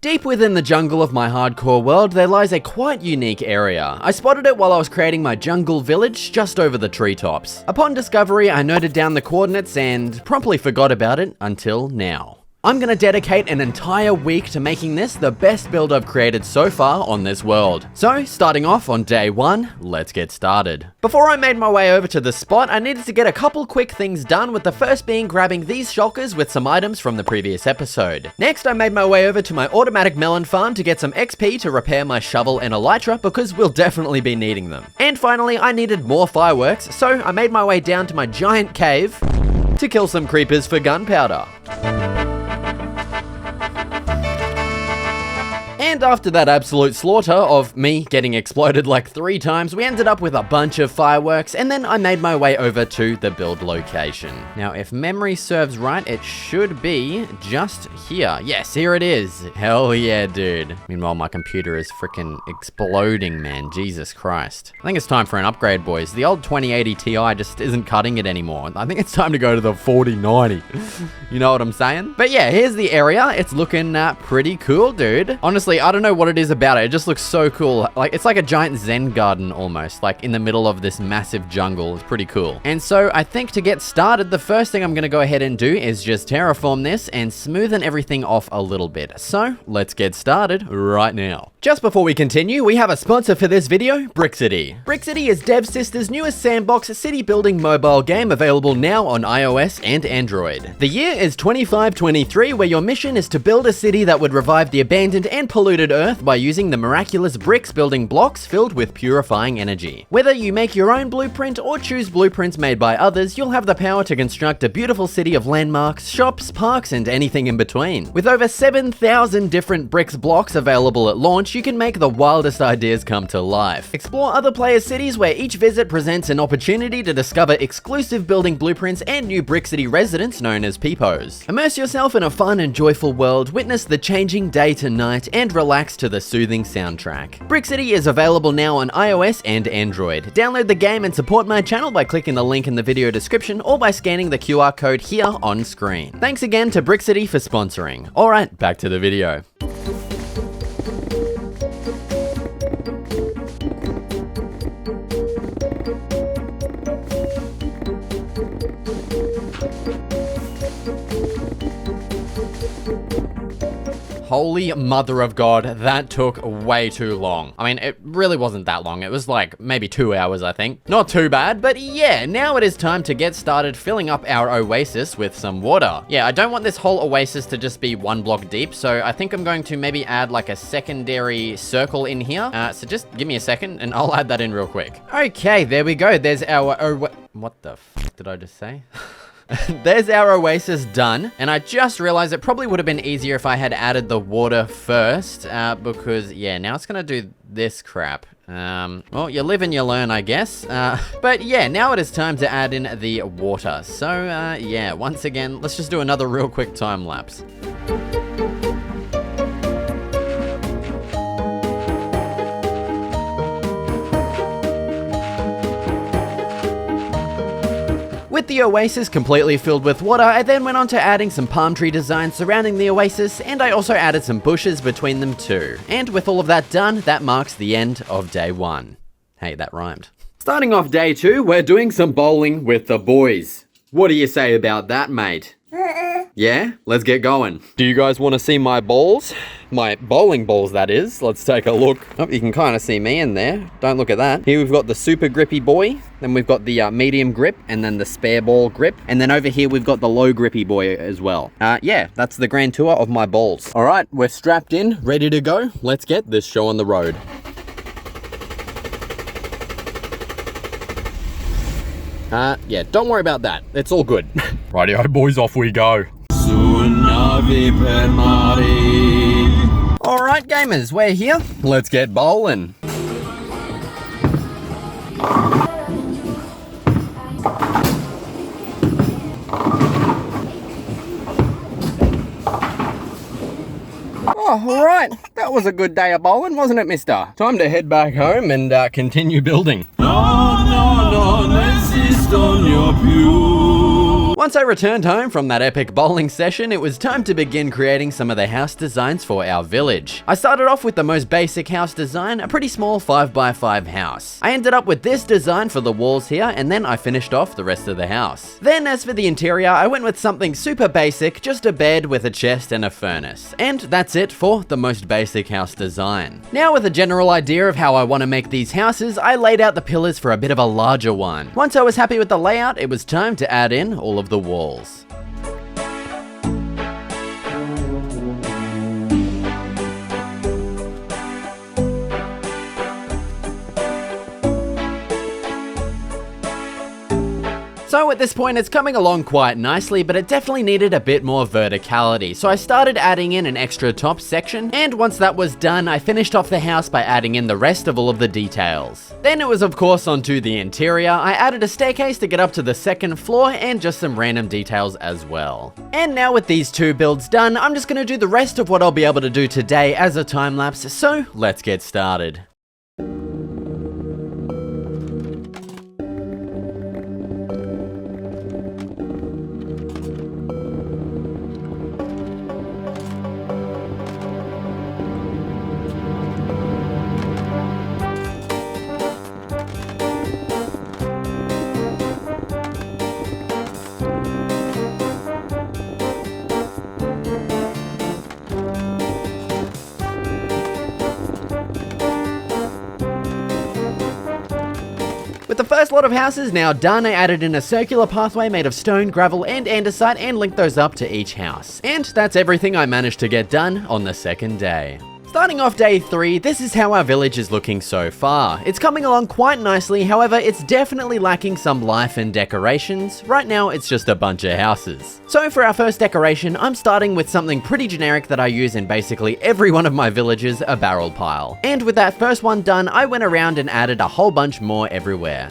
Deep within the jungle of my hardcore world, there lies a quite unique area. I spotted it while I was creating my jungle village just over the treetops. Upon discovery, I noted down the coordinates and promptly forgot about it until now. I'm gonna dedicate an entire week to making this the best build I've created so far on this world. So, starting off on day 1, let's get started. Before I made my way over to the spot, I needed to get a couple quick things done, with the first being grabbing these shulkers with some items from the previous episode. Next, I made my way over to my automatic melon farm to get some XP to repair my shovel and elytra, because we'll definitely be needing them. And finally, I needed more fireworks, so I made my way down to my giant cave to kill some creepers for gunpowder. And after that absolute slaughter of me getting exploded like 3 times, we ended up with a bunch of fireworks, and then I made my way over to the build location. Now, if memory serves right, it should be just here. Yes, here it is. Hell yeah, dude. Meanwhile, my computer is freaking exploding, man. Jesus Christ. I think it's time for an upgrade, boys. The old 2080 Ti just isn't cutting it anymore. I think it's time to go to the 4090. You know what I'm saying? But yeah, here's the area. It's looking pretty cool, dude. Honestly, I don't know what it is about it. It just looks so cool. Like, it's like a giant Zen garden almost, like in the middle of this massive jungle. It's pretty cool. And so I think to get started, the first thing I'm gonna go ahead and do is just terraform this and smoothen everything off a little bit. So let's get started right now. Just before we continue, we have a sponsor for this video, Brickcity. Brickcity is DevSister's newest sandbox city building mobile game, available now on iOS and Android. The year is 2523, where your mission is to build a city that would revive the abandoned and polluted Earth by using the miraculous bricks building blocks filled with purifying energy. Whether you make your own blueprint or choose blueprints made by others, you'll have the power to construct a beautiful city of landmarks, shops, parks, and anything in between. With over 7,000 different bricks blocks available at launch, you can make the wildest ideas come to life. Explore other players' cities, where each visit presents an opportunity to discover exclusive building blueprints and new Brickcity residents known as peepos. Immerse yourself in a fun and joyful world, witness the changing day to night, and relax to the soothing soundtrack. Brickcity is available now on iOS and Android. Download the game and support my channel by clicking the link in the video description or by scanning the QR code here on screen. Thanks again to Brickcity for sponsoring. Alright, back to the video. Holy mother of God, that took way too long. I mean, it really wasn't that long. It was like maybe 2 hours, I think. Not too bad, but yeah, now it is time to get started filling up our oasis with some water. Yeah, I don't want this whole oasis to just be 1 block deep, so I think I'm going to maybe add like a secondary circle in here. So just give me a second and I'll add that in real quick. Okay, there we go. There's our what the f did I just say? There's our oasis done, and I just realized it probably would have been easier if I had added the water first, because yeah, now it's gonna do this crap. Well, you live and you learn, I guess. But yeah, now it is time to add in the water. So yeah, once again, let's just do another real quick time lapse. With the oasis completely filled with water, I then went on to adding some palm tree designs surrounding the oasis, and I also added some bushes between them too. And with all of that done, that marks the end of day 1. Hey, that rhymed. Starting off day 2, we're doing some bowling with the boys. What do you say about that, mate? Yeah? Let's get going. Do you guys want to see my balls? My bowling balls, that is. Let's take a look. Oh, you can kind of see me in there. Don't look at that. Here we've got the super grippy boy. Then we've got the medium grip, and then the spare ball grip. And then over here we've got the low grippy boy as well. Yeah, that's the grand tour of my balls. All right, we're strapped in, ready to go. Let's get this show on the road. Yeah, don't worry about that. It's all good. Rightio, boys, off we go. Alright, gamers, we're here. Let's get bowling. Oh, alright. That was a good day of bowling, wasn't it, mister? Time to head back home and continue building. No, no, no, let's on your view. once I returned home from that epic bowling session, it was time to begin creating some of the house designs for our village. I started off with the most basic house design, a pretty small 5x5 house. I ended up with this design for the walls here, and then I finished off the rest of the house. Then as for the interior, I went with something super basic, just a bed with a chest and a furnace. And that's it for the most basic house design. Now with a general idea of how I want to make these houses, I laid out the pillars for a bit of a larger one. Once I was happy with the layout, it was time to add in all of the walls. So at this point it's coming along quite nicely, but it definitely needed a bit more verticality, so I started adding in an extra top section, and once that was done, I finished off the house by adding in the rest of all of the details. Then it was of course onto the interior. I added a staircase to get up to the second floor, and just some random details as well. And now with these two builds done, I'm just gonna do the rest of what I'll be able to do today as a time lapse, so let's get started. With the first lot of houses now done, I added in a circular pathway made of stone, gravel, and andesite and linked those up to each house. And that's everything I managed to get done on the second day. Starting off day 3, this is how our village is looking so far. It's coming along quite nicely, however, it's definitely lacking some life and decorations. Right now, it's just a bunch of houses. So for our first decoration, I'm starting with something pretty generic that I use in basically every one of my villages, a barrel pile. And with that first one done, I went around and added a whole bunch more everywhere.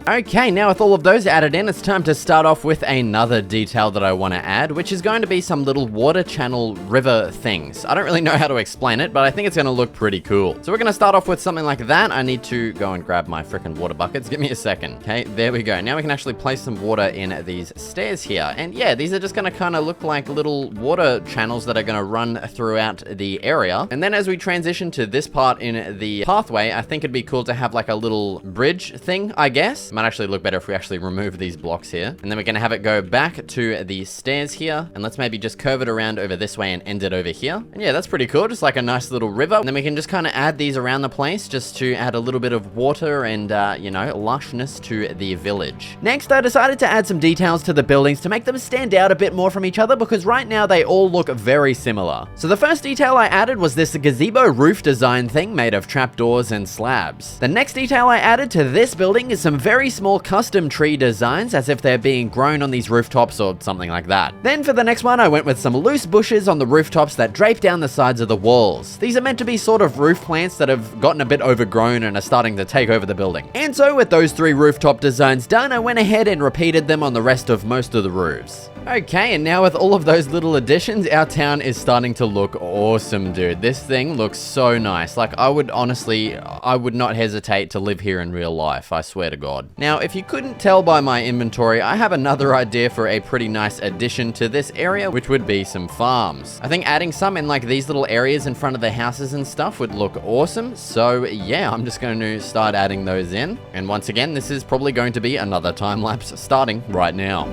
Okay, now with all of those added in, it's time to start off with another detail that I want to add, which is going to be some little water channel river things. I don't really know how to explain it, but I think it's going to look pretty cool. So we're going to start off with something like that. I need to go and grab my frickin' water buckets. Give me a second. Okay, there we go. Now we can actually place some water in these stairs here. And yeah, these are just going to kind of look like little water channels that are going to run throughout the area. And then as we transition to this part in the pathway, I think it'd be cool to have like a little bridge thing, I guess. Might actually look better if we actually remove these blocks here. And then we're gonna have it go back to the stairs here. And let's maybe just curve it around over this way and end it over here. And yeah, that's pretty cool. Just like a nice little river. And then we can just kind of add these around the place just to add a little bit of water and, you know, lushness to the village. Next, I decided to add some details to the buildings to make them stand out a bit more from each other, because right now they all look very similar. So the first detail I added was this gazebo roof design thing made of trapdoors and slabs. The next detail I added to this building is some very small custom tree designs, as if they're being grown on these rooftops or something like that. Then for the next one, I went with some loose bushes on the rooftops that drape down the sides of the walls. These are meant to be sort of roof plants that have gotten a bit overgrown and are starting to take over the building. And so with those 3 rooftop designs done, I went ahead and repeated them on the rest of most of the roofs. Okay, and now with all of those little additions, our town is starting to look awesome, dude. This thing looks so nice. Like, I would not hesitate to live here in real life, I swear to God. Now, if you couldn't tell by my inventory, I have another idea for a pretty nice addition to this area, which would be some farms. I think adding some in like these little areas in front of the houses and stuff would look awesome. So yeah, I'm just going to start adding those in. And once again, this is probably going to be another time lapse starting right now.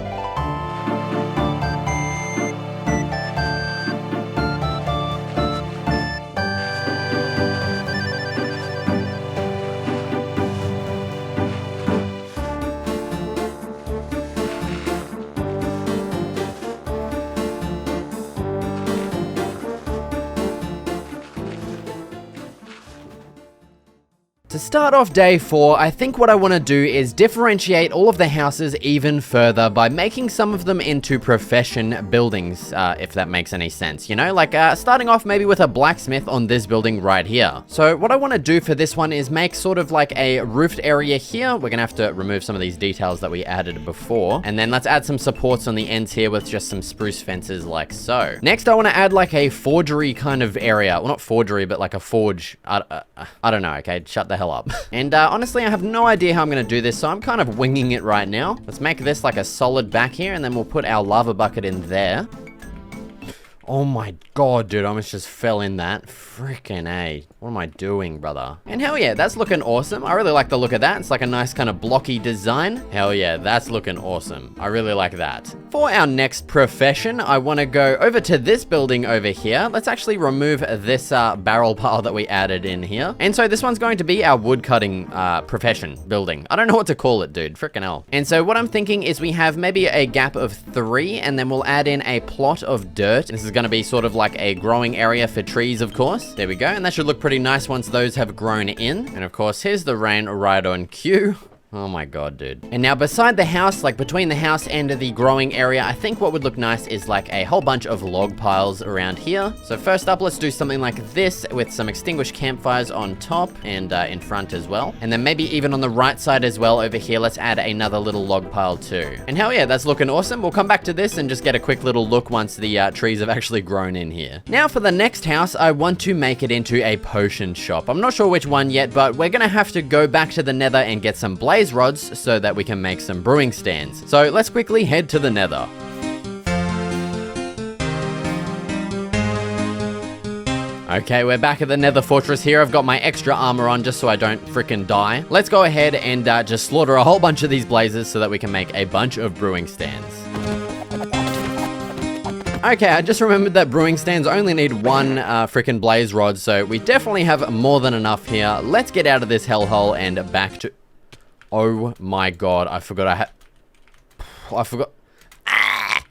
To start off day 4, I think what I want to do is differentiate all of the houses even further by making some of them into profession buildings, if that makes any sense, you know? Like, starting off maybe with a blacksmith on this building right here. So what I want to do for this one is make sort of like a roofed area here. We're gonna have to remove some of these details that we added before. And then let's add some supports on the ends here with just some spruce fences like so. Next, I want to add like a forgery kind of area. Well, not forgery, but like a forge. I don't know, okay? Shut the hell hell up. And honestly, I have no idea how I'm gonna do this, so I'm kind of winging it right now. Let's make this like a solid back here, and then we'll put our lava bucket in there. Oh my god, dude, I almost just fell in that. Frickin' A. What am I doing, brother? And hell yeah, that's looking awesome. I really like the look of that. It's like a nice kind of blocky design. Hell yeah, that's looking awesome. I really like that. For our next profession, I want to go over to this building over here. Let's actually remove this barrel pile that we added in here. And so this one's going to be our woodcutting profession building. I don't know what to call it, dude. Frickin' hell. And so what I'm thinking is we have maybe a gap of 3, and then we'll add in a plot of dirt. This is going to be sort of like a growing area for trees, of course. There we go. And that should look pretty nice once those have grown in. And of course, here's the rain right on cue. Oh my god, dude. And now beside the house, like between the house and the growing area, I think what would look nice is like a whole bunch of log piles around here. So first up, let's do something like this with some extinguished campfires on top and in front as well. And then maybe even on the right side as well over here, let's add another little log pile too. And hell yeah, that's looking awesome. We'll come back to this and just get a quick little look once the trees have actually grown in here. Now for the next house, I want to make it into a potion shop. I'm not sure which one yet, but we're gonna have to go back to the nether and get some blaze rods so that we can make some brewing stands. So let's quickly head to the nether. Okay, we're back at the nether fortress here. I've got my extra armor on just so I don't freaking die. Let's go ahead and just slaughter a whole bunch of these blazes so that we can make a bunch of brewing stands. Okay, I just remembered that brewing stands only need 1 freaking blaze rod, so we definitely have more than enough here. Let's get out of this hellhole and back to... Oh my god, I forgot I forgot. Ah!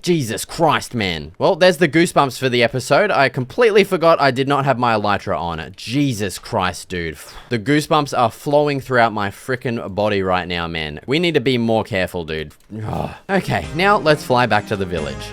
Jesus Christ, man. Well, there's the goosebumps for the episode. I completely forgot I did not have my elytra on. Jesus Christ, dude. The goosebumps are flowing throughout my freaking body right now, man. We need to be more careful, dude. Ugh. Okay, now let's fly back to the village.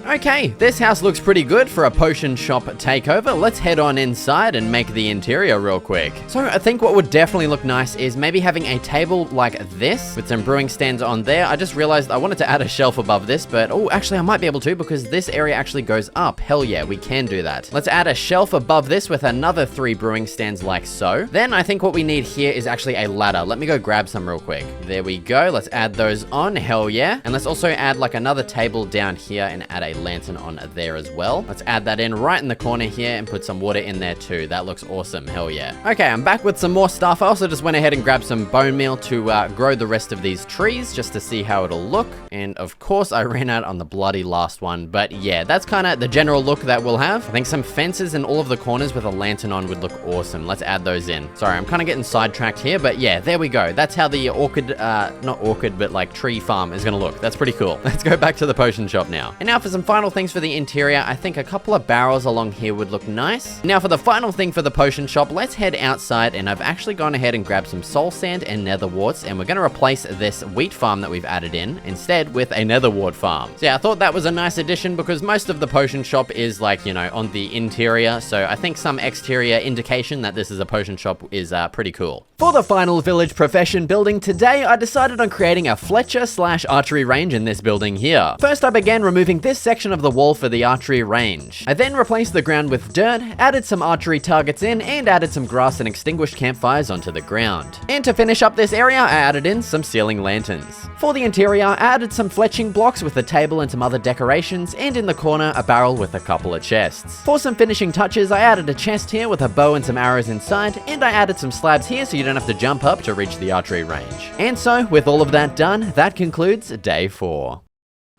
Okay, this house looks pretty good for a potion shop takeover. Let's head on inside and make the interior real quick. So I think what would definitely look nice is maybe having a table like this with some brewing stands on there. I just realized I wanted to add a shelf above this, but oh, actually I might be able to because this area actually goes up. Hell yeah, we can do that. Let's add a shelf above this with another 3 brewing stands like so. Then I think what we need here is actually a ladder. Let me go grab some real quick. There we go. Let's add those on. Hell yeah. And let's also add like another table down here and add a lantern on there as well. Let's add that in right in the corner here and put some water in there too. That looks awesome. Hell yeah. Okay, I'm back with some more stuff. I also just went ahead and grabbed some bone meal to grow the rest of these trees just to see how it'll look. And of course, I ran out on the bloody last one. But yeah, that's kind of the general look that we'll have. I think some fences in all of the corners with a lantern on would look awesome. Let's add those in. Sorry, I'm kind of getting sidetracked here, but yeah, there we go. That's how the orchid, not orchid, but like tree farm is gonna look. That's pretty cool. Let's go back to the potion shop now. And now for some final things for the interior, I think a couple of barrels along here would look nice. Now for the final thing for the potion shop, let's head outside, and I've actually gone ahead and grabbed some soul sand and nether warts, and we're going to replace this wheat farm that we've added in instead with a nether wart farm. So yeah, I thought that was a nice addition because most of the potion shop is like, you know, on the interior, so I think some exterior indication that this is a potion shop is pretty cool. For the final village profession building today, I decided on creating a Fletcher/archery range in this building here. First, I began removing this section of the wall for the archery range. I then replaced the ground with dirt, added some archery targets in, and added some grass and extinguished campfires onto the ground. And to finish up this area, I added in some ceiling lanterns. For the interior, I added some fletching blocks with a table and some other decorations, and in the corner, a barrel with a couple of chests. For some finishing touches, I added a chest here with a bow and some arrows inside, and I added some slabs here so you don't have to jump up to reach the archery range. And so, with all of that done, that concludes day 4.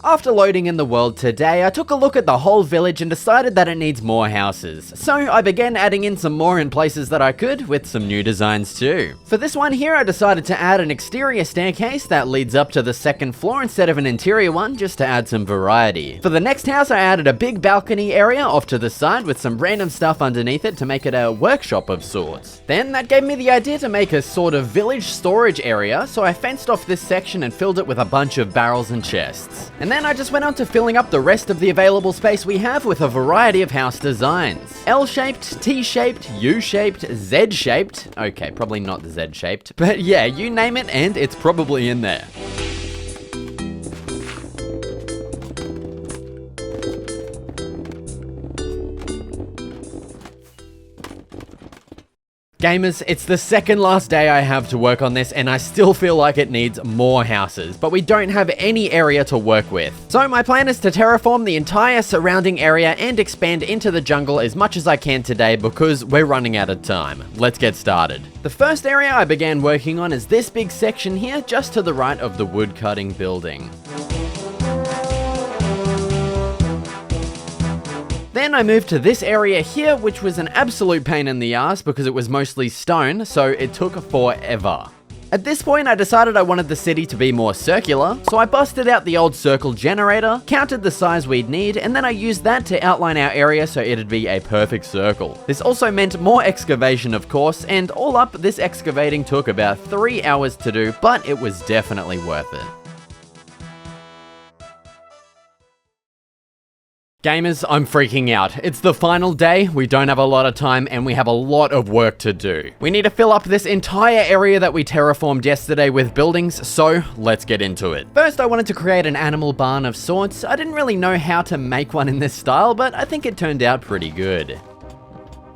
After loading in the world today, I took a look at the whole village and decided that it needs more houses. So I began adding in some more in places that I could, with some new designs too. For this one here, I decided to add an exterior staircase that leads up to the 2nd floor instead of an interior one, just to add some variety. For the next house, I added a big balcony area off to the side with some random stuff underneath it to make it a workshop of sorts. Then that gave me the idea to make a sort of village storage area, so I fenced off this section and filled it with a bunch of barrels and chests. And then I just went on to filling up the rest of the available space we have with a variety of house designs. L-shaped, T-shaped, U-shaped, Z-shaped. Okay, probably not Z-shaped, but yeah, you name it and it's probably in there. Gamers, it's the second last day I have to work on this and I still feel like it needs more houses, but we don't have any area to work with. So my plan is to terraform the entire surrounding area and expand into the jungle as much as I can today because we're running out of time. Let's get started. The first area I began working on is this big section here just to the right of the woodcutting building. Then I moved to this area here, which was an absolute pain in the ass because it was mostly stone, so it took forever. At this point, I decided I wanted the city to be more circular, so I busted out the old circle generator, counted the size we'd need, and then I used that to outline our area so it'd be a perfect circle. This also meant more excavation, of course, and all up, this excavating took about 3 hours to do, but it was definitely worth it. Gamers, I'm freaking out. It's the final day, we don't have a lot of time, and we have a lot of work to do. We need to fill up this entire area that we terraformed yesterday with buildings, so let's get into it. First, I wanted to create an animal barn of sorts. I didn't really know how to make one in this style, but I think it turned out pretty good.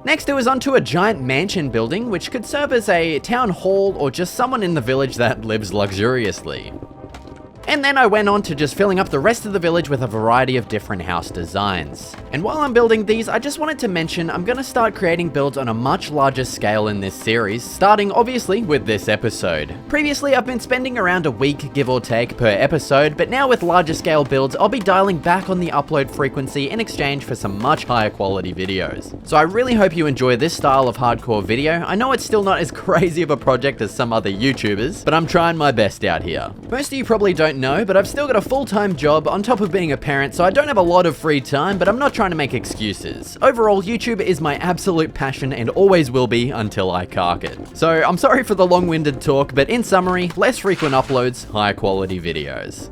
Next, it was onto a giant mansion building, which could serve as a town hall or just someone in the village that lives luxuriously. And then I went on to just filling up the rest of the village with a variety of different house designs. And while I'm building these, I just wanted to mention I'm going to start creating builds on a much larger scale in this series, starting obviously with this episode. Previously, I've been spending around a week, give or take, per episode, but now with larger scale builds, I'll be dialing back on the upload frequency in exchange for some much higher quality videos. So I really hope you enjoy this style of hardcore video. I know it's still not as crazy of a project as some other YouTubers, but I'm trying my best out here. Most of you probably don't know, but I've still got a full-time job on top of being a parent, so I don't have a lot of free time, but I'm not trying to make excuses. Overall, YouTube is my absolute passion and always will be until I cark it. So I'm sorry for the long-winded talk, but in summary, less frequent uploads, higher quality videos.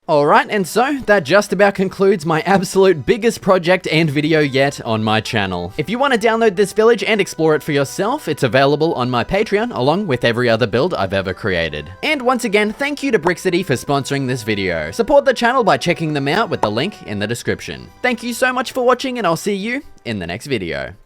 Alright, and so that just about concludes my absolute biggest project and video yet on my channel. If you want to download this village and explore it for yourself, it's available on my Patreon along with every other build I've ever created. And once again, thank you to Brixity for sponsoring this video. Support the channel by checking them out with the link in the description. Thank you so much for watching and I'll see you in the next video.